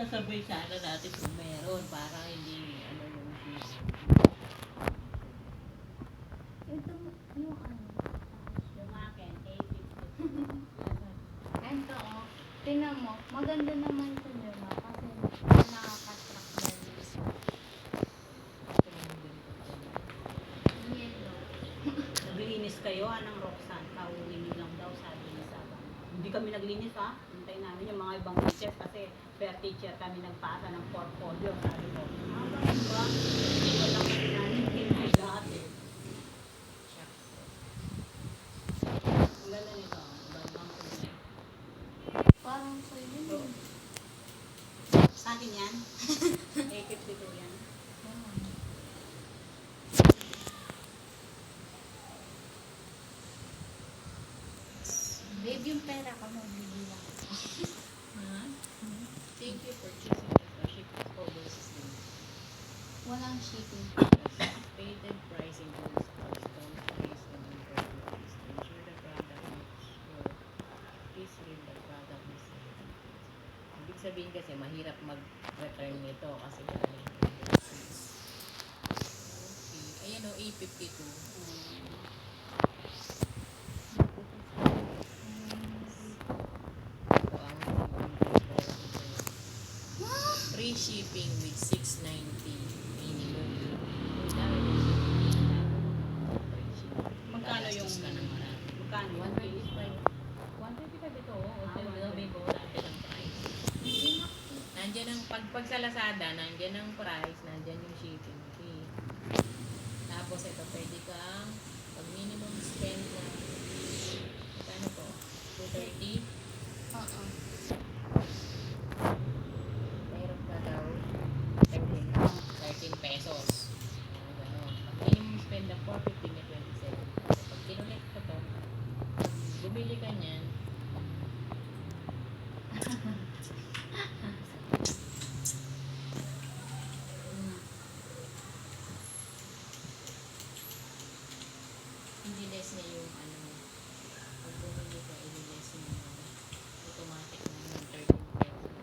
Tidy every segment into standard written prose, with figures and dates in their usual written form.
sabay sana natin kung meron para hindi ano yung Ito, yung ano. yung akin, 850. Ito, oh. Tingnan mo. Maganda naman ito nila kasi nakaka-track na yellow. Naglinis kayo ng Roxanne. Pauwi niyo lang daw sabi ni Sabang. Hindi kami naglinis ha. Hintayin namin yung mga ibang teachers kasi per teacher kami nagpasa ng portfolio. Sabi ko, ganun ba? Hindi ko lang kasi namin hinay lahat eh. Ang ganda nito. Bandang kulay. Parang sa'yo yun. Sa akin yan. 852 yan. Babe, yung pera ka mo, bibilang. Thank you for choosing us. Our shipping overseas din. Walang shipping. Stated price includes custom fees and import fees. To ensure the product meets your please read the product description. Ibig sabihin kasi mahirap mag-return nito kasi galing overseas. Okay. Ayan o, A52. Ito ang free shipping with 690 minimum. Magkano yung Gagastos ka ng marami. magkano? 125. 125 ito. Sabi ko dati ng price. Nandiyan ang pag sa Lazada, nandiyan ang price, nandiyan yung shipping fee. Tapos ito pwede kang pag minimum spend na ano po? 230. Oo. Mayroon ka daw 13 pesos. Ganon. Pag minimum spend na 450 may 27. Pag kinulit ko to, bumili ka niyan, hindi less niya yung ano, pag bumili ka, i-less niya yung automatic na yung 13 pesos.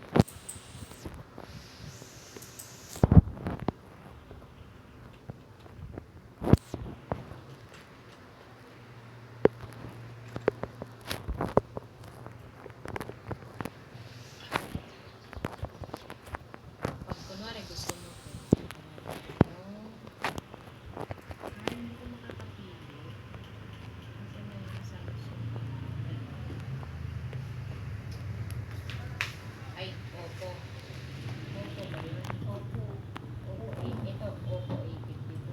Pag kunwari gusto mo to, hindi ko makakapili. Kasi may Samsung. Ay, Oppo. Oppo ba yun? Oppo. Oppo 8. Ito, Oppo A52.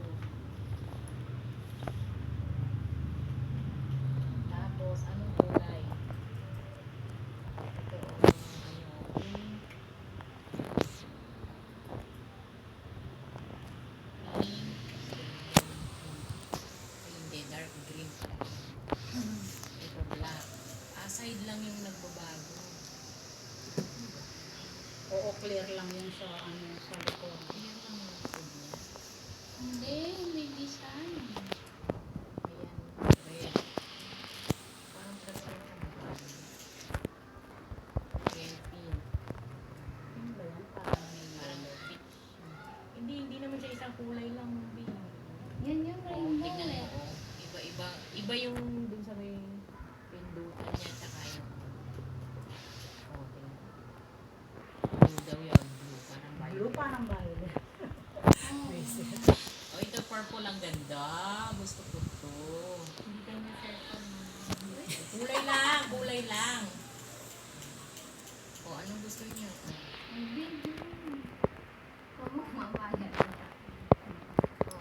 Tapos, anong kulay? Ito, pink. Ay, hindi, dark green. Ito, black. Side lang yung nagbabago. Oo, clear lang yun sa ano sa likod. Ayan lang yung likod niya. Hindi, may design. Ayan, red. Parang transparent ang bago. Ayan, pink. Ano ba yan? Parang Parang peach. Hindi naman siya isang kulay lang. Pink. Yan yung Oo, rainbow tignan eh. mo. Iba yung dun sa may pindutan niya tsaka yung tingnan. Blue daw yun. Blue. Parang violet. blue, parang violet. Oh, ito purple ang ganda. Gusto ko to. Hindi ka na cellphone. Kulay lang. Kulay lang. Oh, anong gusto niyo? May video. Huwag mo mabayad. Oh,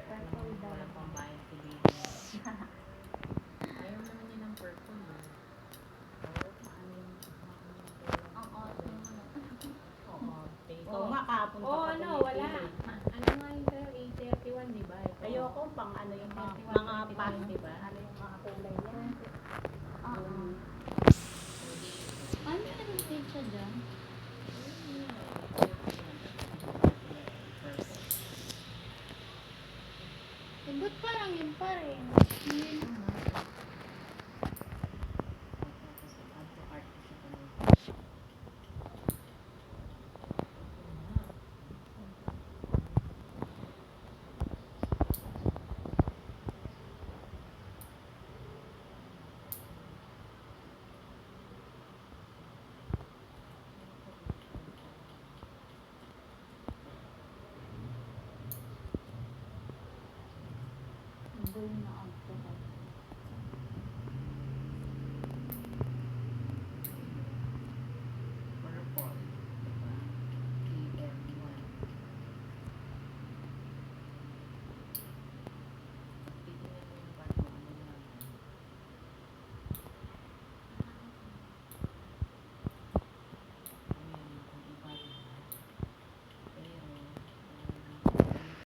Purple daw. wala pang bayad si baby. Ayaw naman niya ng purple. Eh. Ang auto mo na. Oo nga, kahapon pa Oh, pa ano, pumipili. wala. Ano nga yung tayo? 831, di ba? Ito. Ayoko pang ano yung mga, 31, mga 22, pan, di ba? ano yung mga kulay niya. Oo. Hindi. Ano yung picture dyan? Eh, ba't parang yun pa rin? Yun. gawin na